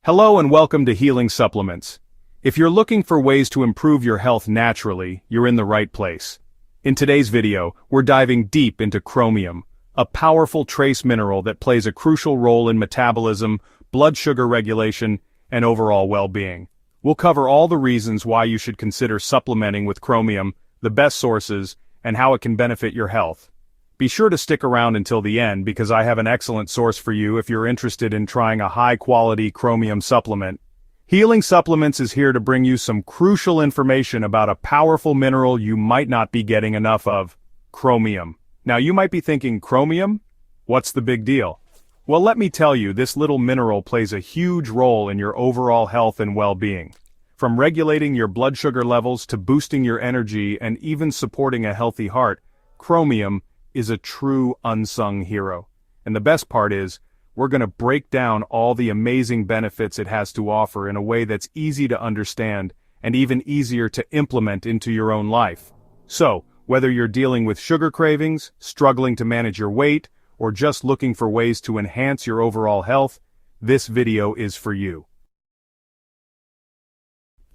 Hello and welcome to Healing Supplements. If you're looking for ways to improve your health naturally, you're in the right place. In today's video, we're diving deep into chromium, a powerful trace mineral that plays a crucial role in metabolism, blood sugar regulation, and overall well-being. We'll cover all the reasons why you should consider supplementing with chromium, the best sources, and how it can benefit your health. Be sure to stick around until the end because I have an excellent source for you if you're interested in trying a high-quality chromium supplement. Healing Supplements is here to bring you some crucial information about a powerful mineral you might not be getting enough of, chromium. Now you might be thinking, chromium? What's the big deal? Well, let me tell you, this little mineral plays a huge role in your overall health and well-being. From regulating your blood sugar levels to boosting your energy and even supporting a healthy heart, chromium is a true unsung hero. And the best part is, we're going to break down all the amazing benefits it has to offer in a way that's easy to understand and even easier to implement into your own life. So, whether you're dealing with sugar cravings, struggling to manage your weight, or just looking for ways to enhance your overall health, this video is for you.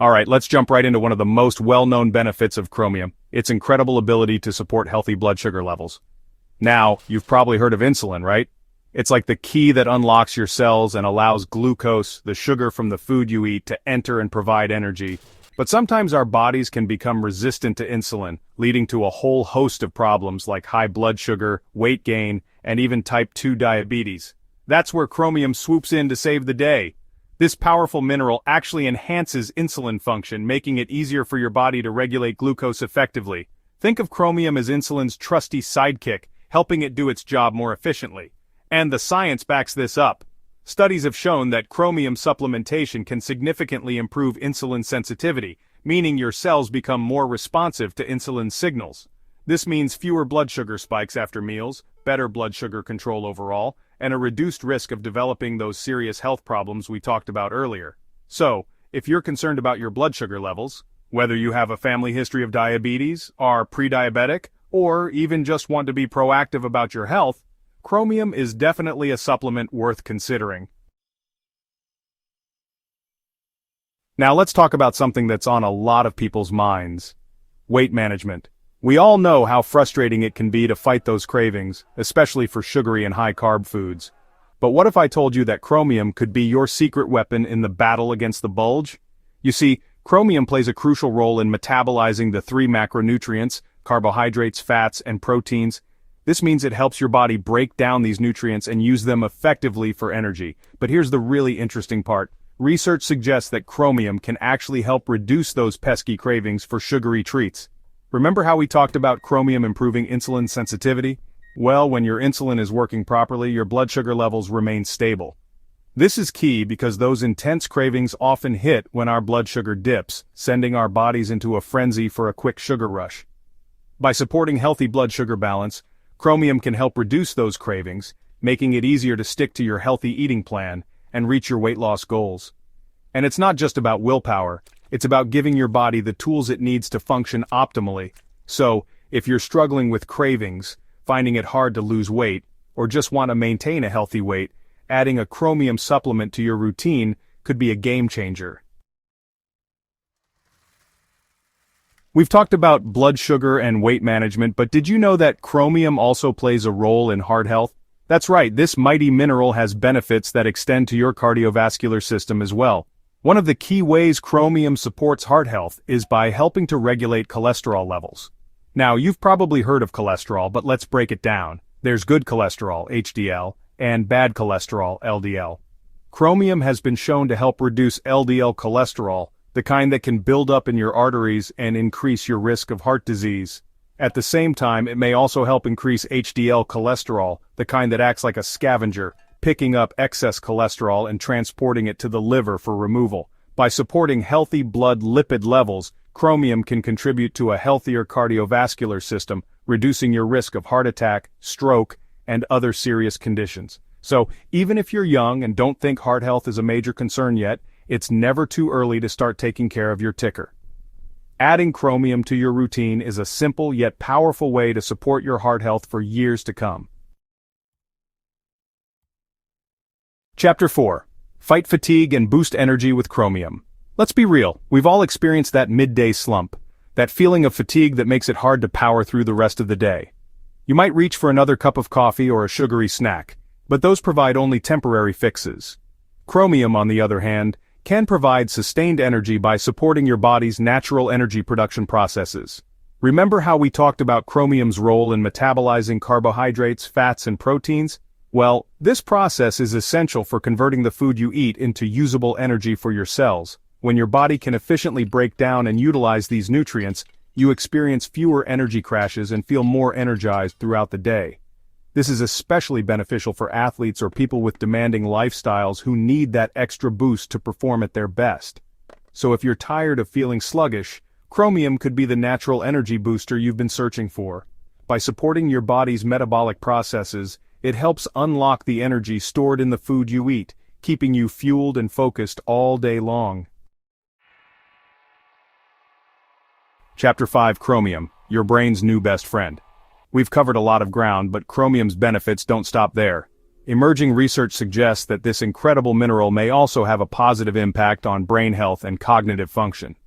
Alright, let's jump right into one of the most well-known benefits of chromium, its incredible ability to support healthy blood sugar levels. Now, you've probably heard of insulin, right? It's like the key that unlocks your cells and allows glucose, the sugar from the food you eat, to enter and provide energy. But sometimes our bodies can become resistant to insulin, leading to a whole host of problems like high blood sugar, weight gain, and even type 2 diabetes. That's where chromium swoops in to save the day. This powerful mineral actually enhances insulin function, making it easier for your body to regulate glucose effectively. Think of chromium as insulin's trusty sidekick, helping it do its job more efficiently. And the science backs this up. Studies have shown that chromium supplementation can significantly improve insulin sensitivity, meaning your cells become more responsive to insulin signals. This means fewer blood sugar spikes after meals, better blood sugar control overall, and a reduced risk of developing those serious health problems we talked about earlier. So, if you're concerned about your blood sugar levels, whether you have a family history of diabetes, are pre-diabetic, or even just want to be proactive about your health, chromium is definitely a supplement worth considering. Now let's talk about something that's on a lot of people's minds: weight management. We all know how frustrating it can be to fight those cravings, especially for sugary and high-carb foods. But what if I told you that chromium could be your secret weapon in the battle against the bulge? You see, chromium plays a crucial role in metabolizing the 3 macronutrients, carbohydrates, fats, and proteins. This means it helps your body break down these nutrients and use them effectively for energy. But here's the really interesting part. Research suggests that chromium can actually help reduce those pesky cravings for sugary treats. Remember how we talked about chromium improving insulin sensitivity? Well, when your insulin is working properly, your blood sugar levels remain stable. This is key because those intense cravings often hit when our blood sugar dips, sending our bodies into a frenzy for a quick sugar rush. By supporting healthy blood sugar balance, chromium can help reduce those cravings, making it easier to stick to your healthy eating plan and reach your weight loss goals. And it's not just about willpower, it's about giving your body the tools it needs to function optimally. So, if you're struggling with cravings, finding it hard to lose weight, or just want to maintain a healthy weight, adding a chromium supplement to your routine could be a game changer. We've talked about blood sugar and weight management, but did you know that chromium also plays a role in heart health? That's right, this mighty mineral has benefits that extend to your cardiovascular system as well. One of the key ways chromium supports heart health is by helping to regulate cholesterol levels. Now, you've probably heard of cholesterol, but let's break it down. There's good cholesterol, HDL, and bad cholesterol, LDL. Chromium has been shown to help reduce LDL cholesterol, the kind that can build up in your arteries and increase your risk of heart disease. At the same time, it may also help increase HDL cholesterol, the kind that acts like a scavenger, picking up excess cholesterol and transporting it to the liver for removal. By supporting healthy blood lipid levels, chromium can contribute to a healthier cardiovascular system, reducing your risk of heart attack, stroke, and other serious conditions. So, even if you're young and don't think heart health is a major concern yet, it's never too early to start taking care of your ticker. Adding chromium to your routine is a simple yet powerful way to support your heart health for years to come. Chapter 4. Fight fatigue and boost energy with Chromium. Let's be real, we've all experienced that midday slump, that feeling of fatigue that makes it hard to power through the rest of the day. You might reach for another cup of coffee or a sugary snack, but those provide only temporary fixes. Chromium, on the other hand, can provide sustained energy by supporting your body's natural energy production processes. Remember how we talked about chromium's role in metabolizing carbohydrates, fats, and proteins? Well, this process is essential for converting the food you eat into usable energy for your cells. When your body can efficiently break down and utilize these nutrients, you experience fewer energy crashes and feel more energized throughout the day. This is especially beneficial for athletes or people with demanding lifestyles who need that extra boost to perform at their best. So if you're tired of feeling sluggish, Chromium could be the natural energy booster you've been searching for. By supporting your body's metabolic processes, it helps unlock the energy stored in the food you eat, keeping you fueled and focused all day long. Chapter 5: Chromium, your brain's new best friend. We've covered a lot of ground, but chromium's benefits don't stop there. Emerging research suggests that this incredible mineral may also have a positive impact on brain health and cognitive function.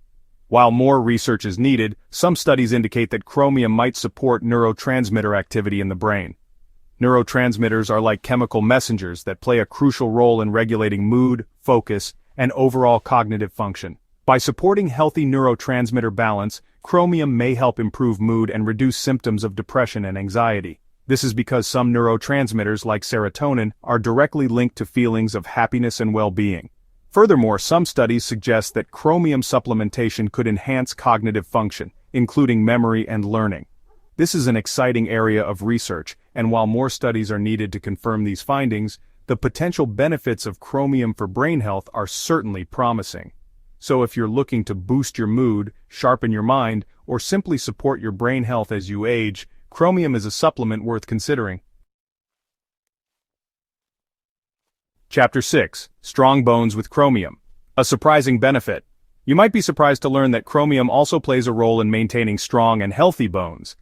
While more research is needed, some studies indicate that chromium might support neurotransmitter activity in the brain. Neurotransmitters are like chemical messengers that play a crucial role in regulating mood, focus, and overall cognitive function. By supporting healthy neurotransmitter balance, chromium may help improve mood and reduce symptoms of depression and anxiety. This is because some neurotransmitters like serotonin are directly linked to feelings of happiness and well-being. Furthermore, some studies suggest that chromium supplementation could enhance cognitive function, including memory and learning. This is an exciting area of research, and while more studies are needed to confirm these findings, the potential benefits of chromium for brain health are certainly promising. So if you're looking to boost your mood, sharpen your mind, or simply support your brain health as you age, chromium is a supplement worth considering. Chapter 6: Strong Bones with Chromium. A surprising benefit. You might be surprised to learn that chromium also plays a role in maintaining strong and healthy bones.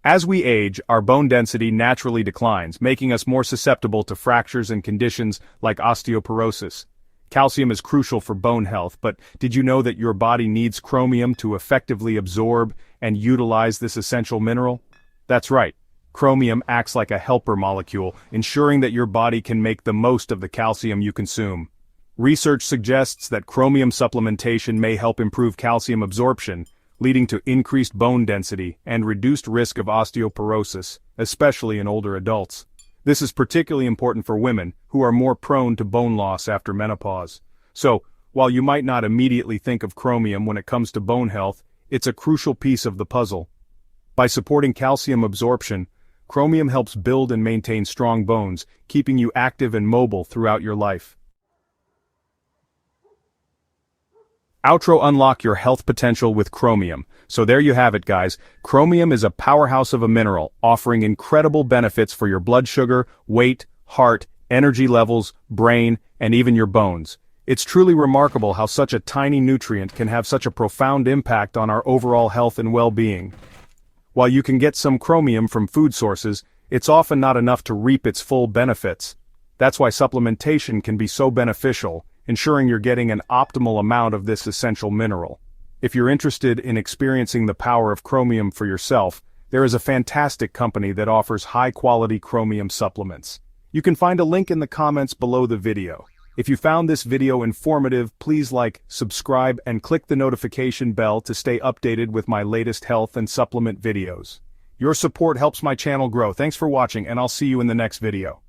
As we age, our bone density naturally declines, making us more susceptible to fractures and conditions like osteoporosis. Calcium is crucial for bone health, but did you know that your body needs chromium to effectively absorb and utilize this essential mineral? That's right. Chromium acts like a helper molecule, ensuring that your body can make the most of the calcium you consume. Research suggests that chromium supplementation may help improve calcium absorption, leading to increased bone density and reduced risk of osteoporosis, especially in older adults. This is particularly important for women, who are more prone to bone loss after menopause. So, while you might not immediately think of chromium when it comes to bone health, it's a crucial piece of the puzzle. By supporting calcium absorption, chromium helps build and maintain strong bones, keeping you active and mobile throughout your life. Outro: unlock your health potential with chromium. So there you have it, guys. Chromium is a powerhouse of a mineral, offering incredible benefits for your blood sugar, weight, heart, energy levels, brain, and even your bones. It's truly remarkable how such a tiny nutrient can have such a profound impact on our overall health and well-being. While you can get some chromium from food sources, it's often not enough to reap its full benefits. That's why supplementation can be so beneficial, ensuring you're getting an optimal amount of this essential mineral. If you're interested in experiencing the power of chromium for yourself, there is a fantastic company that offers high-quality chromium supplements. You can find a link in the comments below the video. If you found this video informative, please like, subscribe, and click the notification bell to stay updated with my latest health and supplement videos. Your support helps my channel grow. Thanks for watching, and I'll see you in the next video.